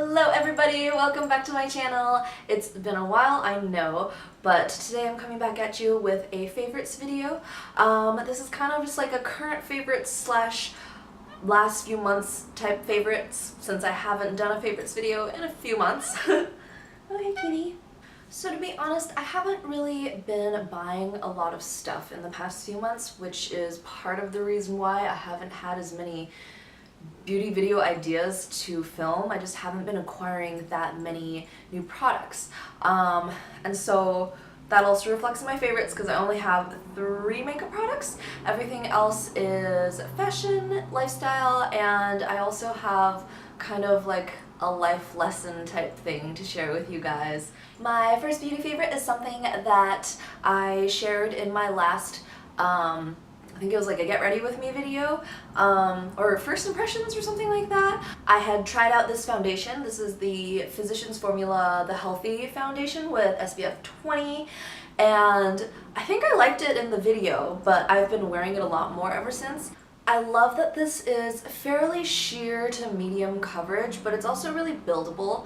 Hello everybody, welcome back to my channel. It's been a while, I know, but today I'm coming back at you with a favorites video. This is kind of just like a current favorites slash last few months type favorites, since I haven't done a favorites video in a few months. Oh hey kitty. So to be honest, I haven't really been buying a lot of stuff in the past few months, which is part of the reason why I haven't had as many beauty video ideas to film. I just haven't been acquiring that many new products. And so that also reflects in my favorites because I only have 3 makeup products. Everything else is fashion, lifestyle, and I also have kind of like a life lesson type thing to share with you guys. My first beauty favorite is something that I shared in my last I think it was like a get ready with me video, or first impressions or something like that. I had tried out this foundation. This is the Physicians Formula The Healthy Foundation with SPF 20, and I think I liked it in the video, but I've been wearing it a lot more ever since. I love that this is fairly sheer to medium coverage, but it's also really buildable.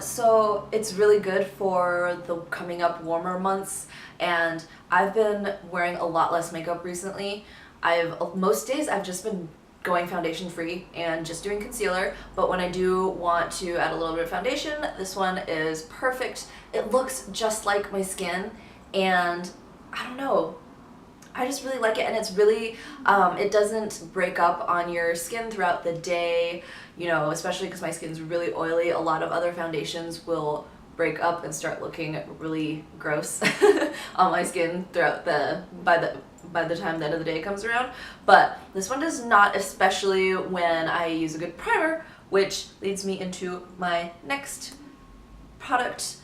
So it's really good for the coming up warmer months, and I've been wearing a lot less makeup recently. Most days I've just been going foundation free and just doing concealer, but when I do want to add a little bit of foundation, this one is perfect. It looks just like my skin, and I don't know, I just really like it, and it's really, it doesn't break up on your skin throughout the day, you know, especially because my skin's really oily. A lot of other foundations will break up and start looking really gross on my skin throughout by the time the end of the day comes around. But this one does not, especially when I use a good primer, which leads me into my next product.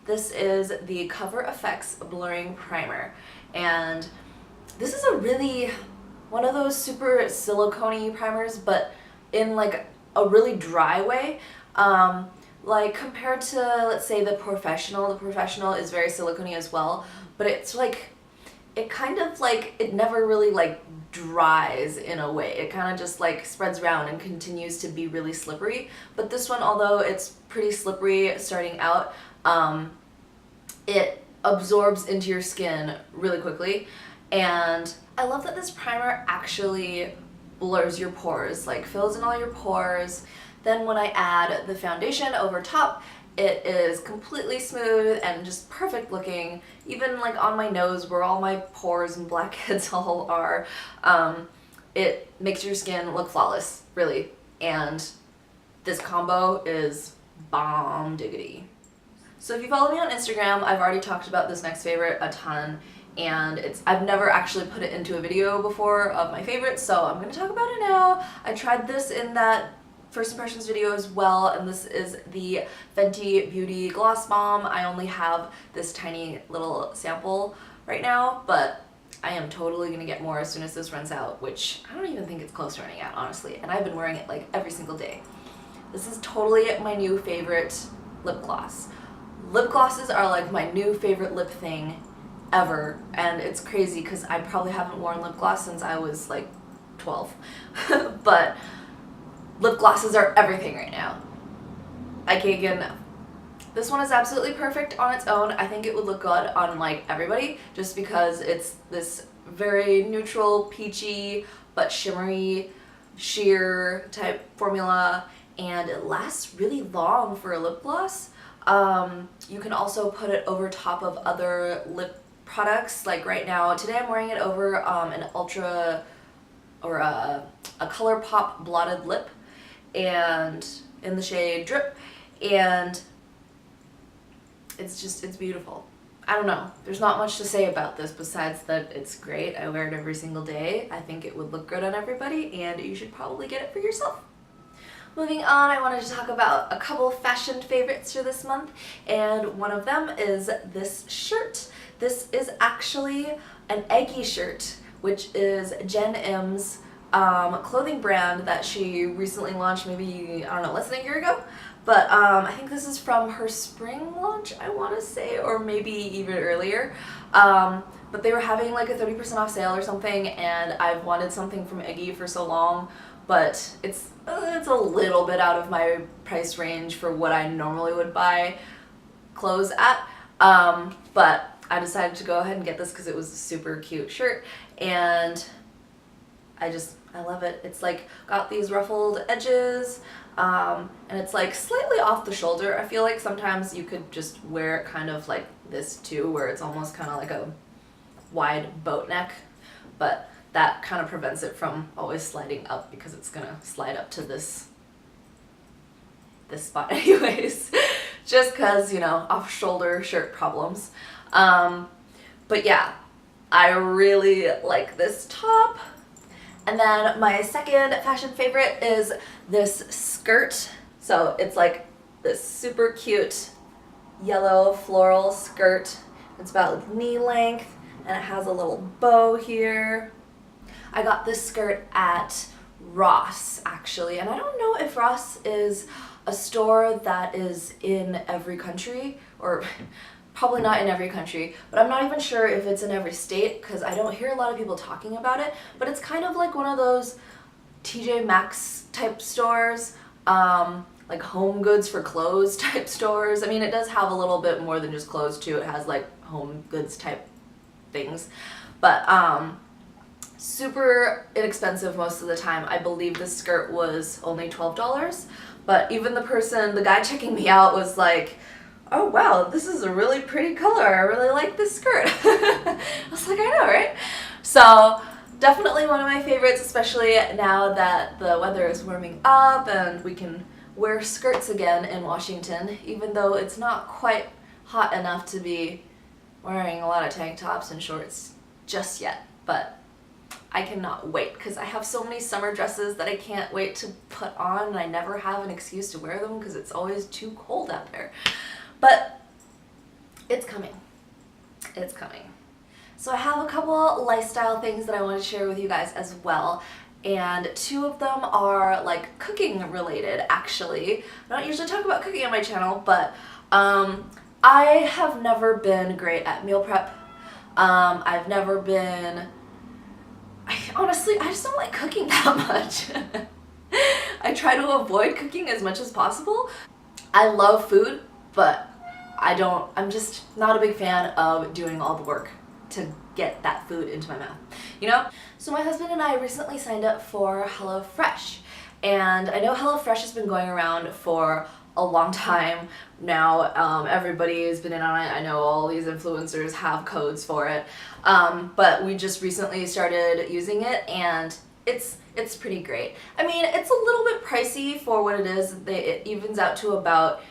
This is the Cover FX Blurring Primer, and this is a really, one of those super silicone-y primers, but in like a really dry way. Like compared to, let's say, the Professional is very silicone-y as well, but it's like, it kind of like, it never really like dries in a way. It kind of just like spreads around and continues to be really slippery. But this one, although it's pretty slippery starting out, it absorbs into your skin really quickly. And I love that this primer actually blurs your pores, like fills in all your pores. Then when I add the foundation over top, it is completely smooth and just perfect looking. Even like on my nose where all my pores and blackheads all are, it makes your skin look flawless, really. And this combo is bomb diggity. So if you follow me on Instagram, I've already talked about this next favorite a ton, and I've never actually put it into a video before of my favorites, so I'm gonna talk about it now. I tried this in that first impressions video as well, and this is the Fenty Beauty Gloss Bomb. I only have this tiny little sample right now, but I am totally gonna get more as soon as this runs out, which I don't even think it's close to running out, honestly, and I've been wearing it like every single day. This is totally my new favorite lip gloss. Lip glosses are like my new favorite lip thing ever, and it's crazy because I probably haven't worn lip gloss since I was like 12. But lip glosses are everything right now. I can't get enough. This one is absolutely perfect on its own. I think it would look good on like everybody just because it's this very neutral, peachy, but shimmery, sheer type formula, and it lasts really long for a lip gloss. You can also put it over top of other lip products. Like right now, today I'm wearing it over an ultra, or a ColourPop blotted lip, and in the shade Drip, and it's beautiful. I don't know, there's not much to say about this besides that it's great. I wear it every single day. I think it would look good on everybody, and you should probably get it for yourself. Moving on, I wanted to talk about a couple fashion favorites for this month, and one of them is this shirt. This is actually an Eggie shirt, which is Jen M's clothing brand that she recently launched, maybe, I don't know, less than a year ago. But I think this is from her spring launch, I want to say, or maybe even earlier. But they were having like a 30% off sale or something, and I've wanted something from Eggie for so long, but it's a little bit out of my price range for what I normally would buy clothes at. But I decided to go ahead and get this because it was a super cute shirt, and I love it. It's like got these ruffled edges, and it's like slightly off the shoulder. I feel like sometimes you could just wear it kind of like this too, where it's almost kind of like a wide boat neck, but that kind of prevents it from always sliding up because it's gonna slide up to this spot anyways, just because, you know, off-shoulder shirt problems. But yeah, I really like this top. And then my second fashion favorite is this skirt. So it's like this super cute yellow floral skirt. It's about knee length and it has a little bow here. I got this skirt at Ross actually, and I don't know if Ross is a store that is in every country, or probably not in every country, but I'm not even sure if it's in every state because I don't hear a lot of people talking about it, but it's kind of like one of those TJ Maxx type stores, like home goods for clothes type stores. I mean, it does have a little bit more than just clothes too. It has like home goods type things, but super inexpensive most of the time. I believe this skirt was only $12, but even the guy checking me out was like, oh wow, this is a really pretty color. I really like this skirt. I was like, I know, right? So definitely one of my favorites, especially now that the weather is warming up and we can wear skirts again in Washington, even though it's not quite hot enough to be wearing a lot of tank tops and shorts just yet. But I cannot wait because I have so many summer dresses that I can't wait to put on, and I never have an excuse to wear them because it's always too cold out there. But it's coming. It's coming. So I have a couple lifestyle things that I want to share with you guys as well. And two of them are like cooking related actually. I don't usually talk about cooking on my channel, but I have never been great at meal prep. I've never been, honestly, I just don't like cooking that much. I try to avoid cooking as much as possible. I love food, but I'm just not a big fan of doing all the work to get that food into my mouth, you know? So my husband and I recently signed up for HelloFresh, and I know HelloFresh has been going around for a long time now. Everybody's been in on it. I know all these influencers have codes for it, but we just recently started using it, and it's pretty great. I mean, it's a little bit pricey for what it is. It evens out to about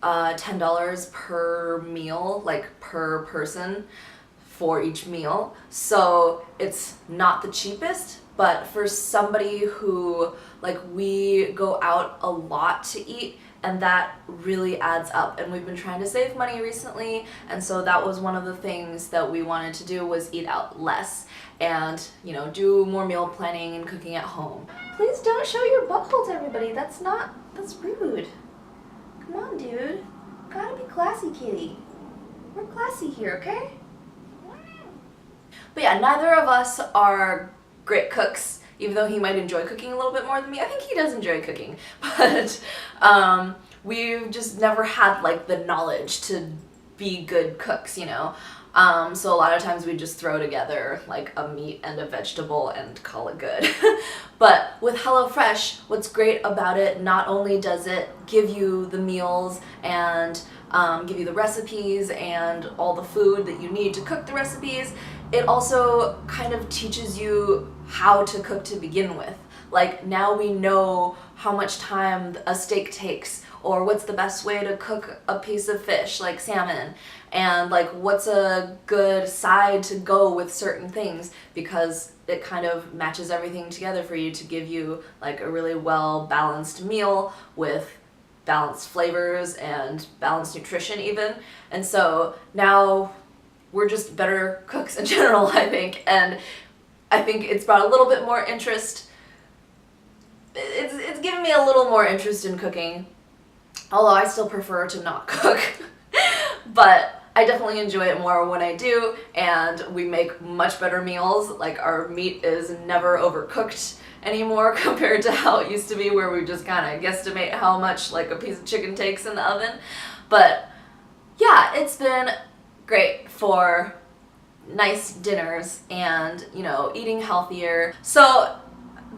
$10 per meal, like per person for each meal. So it's not the cheapest, but for somebody who, like, we go out a lot to eat, and that really adds up, and we've been trying to save money recently, and so that was one of the things that we wanted to do, was eat out less and, you know, do more meal planning and cooking at home. Please don't show your butthole to everybody. That's rude. Come on, dude. Gotta be classy, kitty. We're classy here, okay? But yeah, neither of us are great cooks, even though he might enjoy cooking a little bit more than me. I think he does enjoy cooking, but we've just never had like the knowledge to be good cooks, you know? So a lot of times we just throw together like a meat and a vegetable and call it good. But with HelloFresh, what's great about it, not only does it give you the meals and give you the recipes and all the food that you need to cook the recipes, it also kind of teaches you how to cook to begin with. Like, now we know how much time a steak takes, or what's the best way to cook a piece of fish, like salmon, and like what's a good side to go with certain things, because it kind of matches everything together for you to give you like a really well balanced meal with balanced flavors and balanced nutrition even. And so now we're just better cooks in general, I think, and I think it's brought a little bit more interest. It's given me a little more interest in cooking, although I still prefer to not cook. But I definitely enjoy it more when I do, and we make much better meals. Like, our meat is never overcooked, anymore compared to how it used to be, where we just kind of guesstimate how much like a piece of chicken takes in the oven. But yeah, it's been great for nice dinners and, you know, eating healthier. So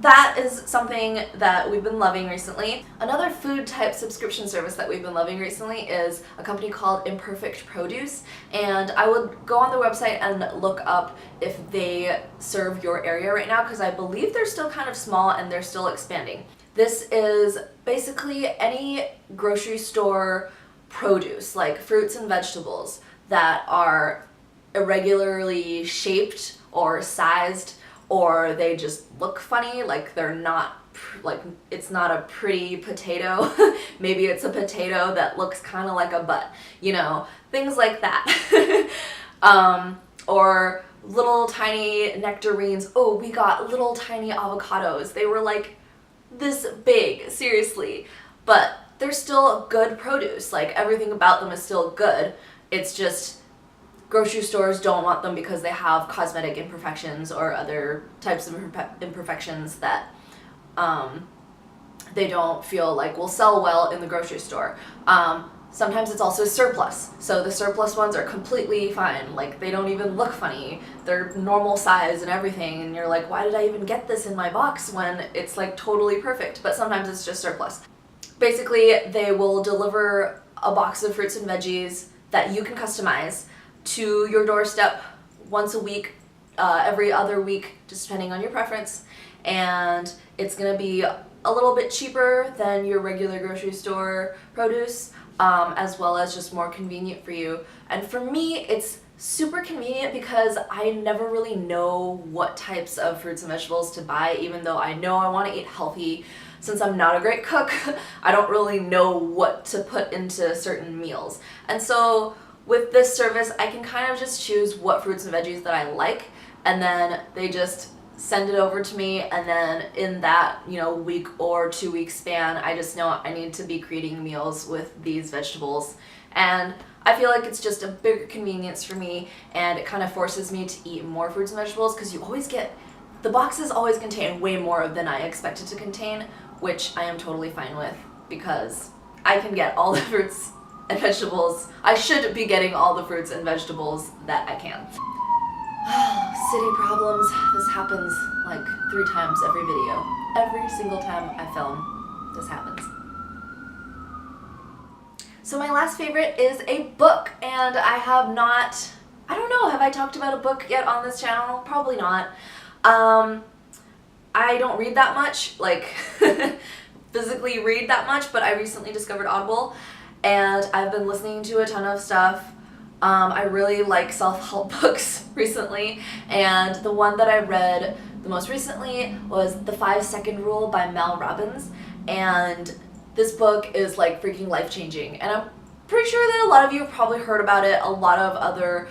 that is something that we've been loving recently. Another food type subscription service that we've been loving recently is a company called Imperfect Produce, and I would go on their website and look up if they serve your area right now, because I believe they're still kind of small and they're still expanding. This is basically any grocery store produce, like fruits and vegetables that are irregularly shaped or sized, or they just look funny, like they're not, like it's not a pretty potato. Maybe it's a potato that looks kind of like a butt, you know, things like that. Or little tiny nectarines. Oh, we got little tiny avocados. They were like this big, seriously, but they're still good produce. Like everything about them is still good. It's just grocery stores don't want them because they have cosmetic imperfections or other types of imperfections that they don't feel like will sell well in the grocery store. Sometimes it's also surplus. So the surplus ones are completely fine. Like they don't even look funny. They're normal size and everything. And you're like, why did I even get this in my box when it's like totally perfect? But sometimes it's just surplus. Basically, they will deliver a box of fruits and veggies that you can customize to your doorstep once a week, every other week, just depending on your preference. And it's gonna be a little bit cheaper than your regular grocery store produce, as well as just more convenient for you. And for me, it's super convenient because I never really know what types of fruits and vegetables to buy, even though I know I want to eat healthy. Since I'm not a great cook, I don't really know what to put into certain meals. And so with this service, I can kind of just choose what fruits and veggies that I like, and then they just send it over to me, and then in that, you know, week or 2 week span, I just know I need to be creating meals with these vegetables. And I feel like it's just a bigger convenience for me, and it kind of forces me to eat more fruits and vegetables, because you always get, the boxes always contain way more than I expected to contain, which I am totally fine with, because I can get all the fruits and vegetables. I should be getting all the fruits and vegetables that I can. City problems. This happens like 3 times every video. Every single time I film, this happens. So my last favorite is a book, and I have not, I don't know, have I talked about a book yet on this channel? Probably not. I don't read that much, like physically read that much, but I recently discovered Audible, and I've been listening to a ton of stuff. I really like self-help books recently, and the one that I read the most recently was The 5-Second Rule by Mel Robbins, and this book is like freaking life-changing, and I'm pretty sure that a lot of you have probably heard about it. A lot of other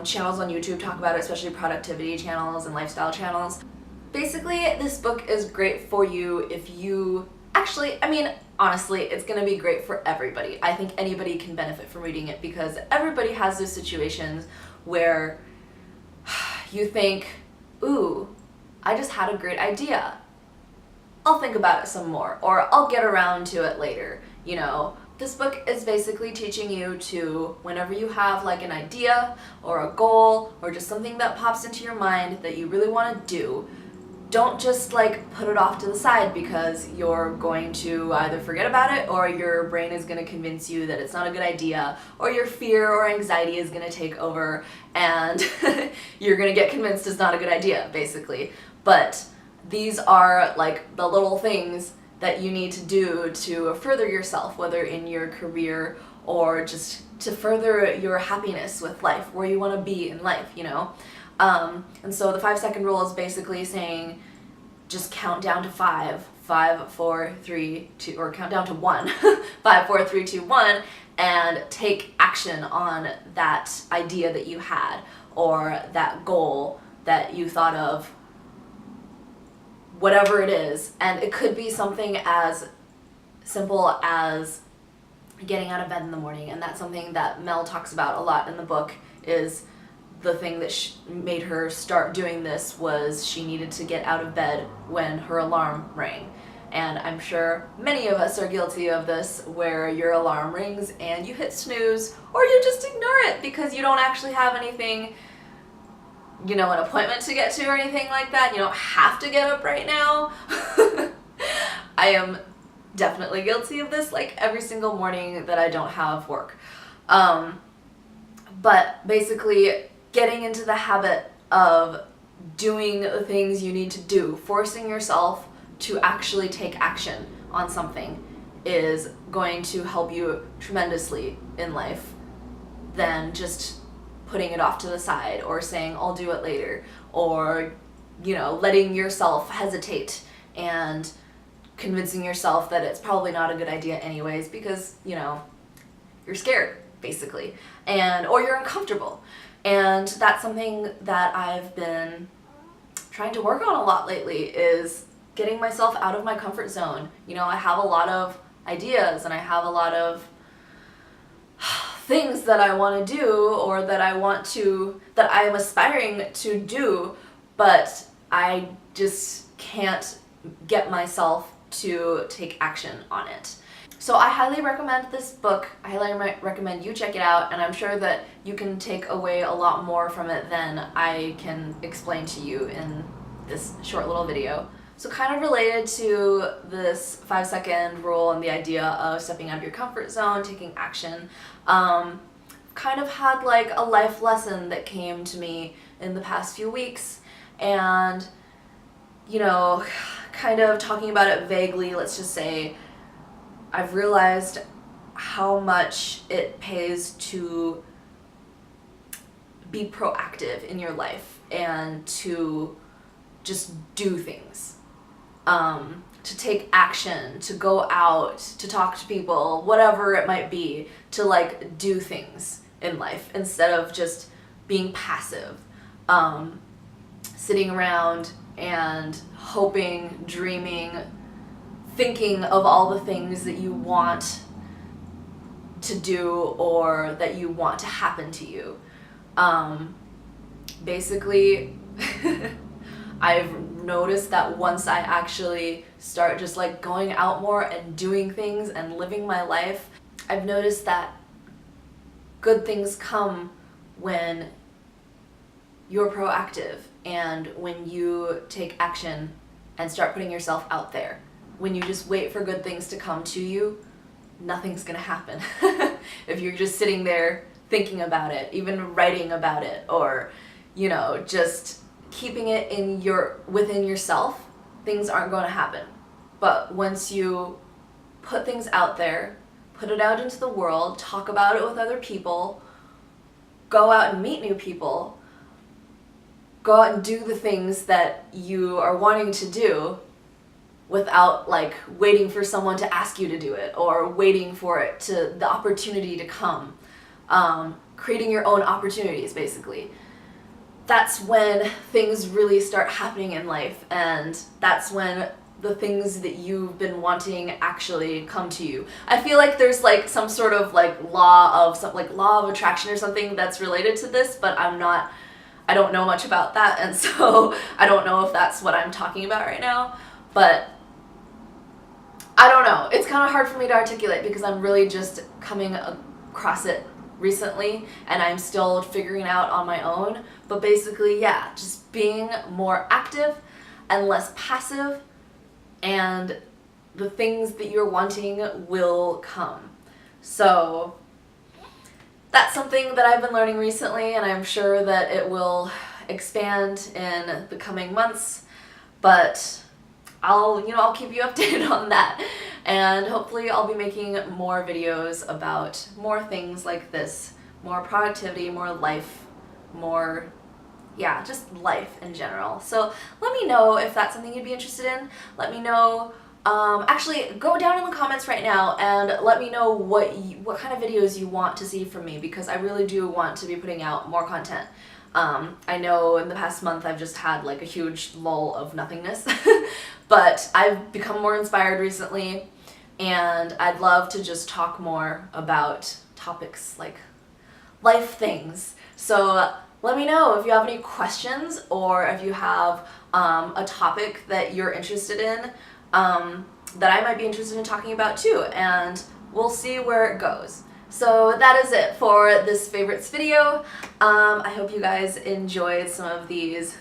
channels on YouTube talk about it, especially productivity channels and lifestyle channels. Basically, this book is great for you if you actually, I mean, honestly, it's going to be great for everybody. I think anybody can benefit from reading it, because everybody has those situations where you think, ooh, I just had a great idea. I'll think about it some more, or I'll get around to it later, you know. This book is basically teaching you to, whenever you have like an idea or a goal or just something that pops into your mind that you really want to do, don't just like put it off to the side because you're going to either forget about it, or your brain is going to convince you that it's not a good idea, or your fear or anxiety is going to take over and you're going to get convinced it's not a good idea, basically. But these are like the little things that you need to do to further yourself, whether in your career or just to further your happiness with life, where you want to be in life, you know? And so the 5-second rule is basically saying, just count down to 5, 5, 4, 3, 2, or count down to 1, 5, 4, 3, 2, 1, and take action on that idea that you had, or that goal that you thought of, whatever it is. And it could be something as simple as getting out of bed in the morning, and that's something that Mel talks about a lot in the book, is the thing that made her start doing this was she needed to get out of bed when her alarm rang. And I'm sure many of us are guilty of this, where your alarm rings and you hit snooze, or you just ignore it because you don't actually have anything, you know, an appointment to get to or anything like that. You don't have to get up right now. I am definitely guilty of this, like every single morning that I don't have work. But basically, getting into the habit of doing the things you need to do, forcing yourself to actually take action on something, is going to help you tremendously in life than just putting it off to the side or saying I'll do it later, or, you know, letting yourself hesitate and convincing yourself that it's probably not a good idea anyways because, you know, you're scared basically, and or you're uncomfortable. And that's something that I've been trying to work on a lot lately, is getting myself out of my comfort zone. You know, I have a lot of ideas and I have a lot of things that I want to do, or that I am aspiring to do, but I just can't get myself to take action on it. So I highly recommend this book. I highly recommend you check it out, and I'm sure that you can take away a lot more from it than I can explain to you in this short little video. So kind of related to this 5-second rule and the idea of stepping out of your comfort zone, taking action, kind of had like a life lesson that came to me in the past few weeks, and, you know, kind of talking about it vaguely, let's just say, I've realized how much it pays to be proactive in your life and to just do things. To take action, to go out, to talk to people, whatever it might be, to like do things in life instead of just being passive, sitting around and hoping, dreaming, thinking of all the things that you want to do or that you want to happen to you. Basically, I've noticed that once I actually start just like going out more and doing things and living my life, I've noticed that good things come when you're proactive and when you take action and start putting yourself out there. When you just wait for good things to come to you, nothing's gonna happen. If you're just sitting there thinking about it, even writing about it, or, you know, just keeping it within yourself, things aren't going to happen. But once you put things out there, put it out into the world, talk about it with other people, go out and meet new people, go out and do the things that you are wanting to do without like waiting for someone to ask you to do it or waiting for the opportunity to come, creating your own opportunities basically. That's when things really start happening in life, and that's when the things that you've been wanting actually come to you. I feel like there's like some sort of like law of attraction or something that's related to this, but I don't know much about that, and so I don't know if that's what I'm talking about right now, but I don't know. It's kind of hard for me to articulate because I'm really just coming across it recently and I'm still figuring it out on my own. But basically, yeah, just being more active and less passive, and the things that you're wanting will come. So that's something that I've been learning recently, and I'm sure that it will expand in the coming months, but I'll keep you updated on that, and hopefully I'll be making more videos about more things like this, more productivity, more life, more, yeah, just life in general. So let me know if that's something you'd be interested in. Let me know, actually go down in the comments right now and let me know what kind of videos you want to see from me, because I really do want to be putting out more content. I know in the past month I've just had like a huge lull of nothingness, but I've become more inspired recently, and I'd love to just talk more about topics like life things. So let me know if you have any questions or if you have a topic that you're interested in that I might be interested in talking about too, and we'll see where it goes. So that is it for this favorites video. I hope you guys enjoyed some of these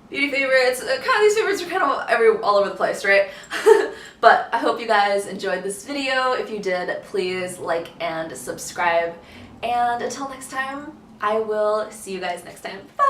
beauty favorites. These favorites are kind of all over the place, right? But I hope you guys enjoyed this video. If you did, please like and subscribe. And until next time, I will see you guys next time. Bye!